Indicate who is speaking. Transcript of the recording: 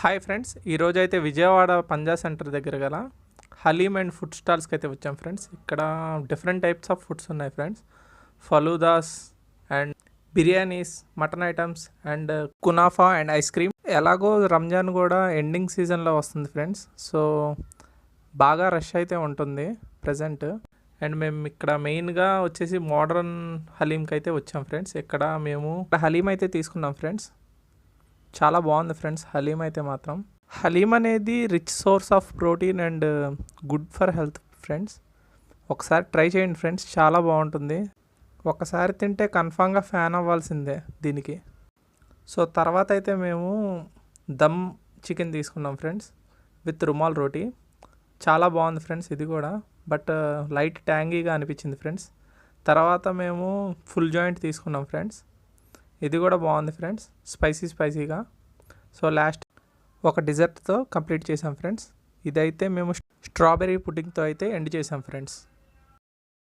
Speaker 1: Hi friends, ఈరోజైతే విజయవాడ పంజా centre దగ్గర గల హలీమ్ అండ్ ఫుడ్ స్టాల్స్కి అయితే వచ్చాం ఫ్రెండ్స్. ఇక్కడ డిఫరెంట్ టైప్స్ ఆఫ్ ఫుడ్స్ ఉన్నాయి friends. Faloodas and biryanis, mutton items and కునాఫా అండ్ ఐస్ క్రీమ్. ఎలాగో రంజాన్ కూడా ఎండింగ్ సీజన్లో వస్తుంది ఫ్రెండ్స్. సో బాగా రష్ అయితే ఉంటుంది ప్రజెంట్. అండ్ మేము ఇక్కడ మెయిన్గా వచ్చేసి మోడర్న్ హలీమ్కి అయితే వచ్చాం ఫ్రెండ్స్. ఇక్కడ మేము హలీమ్ అయితే తీసుకున్నాం ఫ్రెండ్స్. చాలా బాగుంది ఫ్రెండ్స్ హలీమ్ అయితే మాత్రం. హలీమ్ అనేది rich source of protein and good for health friends. ఒకసారి ట్రై చేయండి ఫ్రెండ్స్, చాలా బాగుంటుంది. ఒకసారి తింటే కన్ఫామ్గా ఫ్యాన్ అవ్వాల్సిందే దీనికి. సో తర్వాత అయితే మేము దమ్ చికెన్ తీసుకున్నాం ఫ్రెండ్స్ విత్ రుమాల్ రోటీ. చాలా బాగుంది ఫ్రెండ్స్ ఇది కూడా, బట్ లైట్ ట్యాంగీగా అనిపించింది ఫ్రెండ్స్. తర్వాత మేము ఫుల్ జాయింట్ తీసుకున్నాం ఫ్రెండ్స్. ఇది కూడా బాగుంది ఫ్రెండ్స్, స్పైసీగా. సో లాస్ట్ ఒక డిజర్ట్తో కంప్లీట్ చేసాం ఫ్రెండ్స్. ఇదైతే మేము స్ట్రాబెర్రీ పుడ్డింగ్తో అయితే ఎండ్ చేసాం ఫ్రెండ్స్.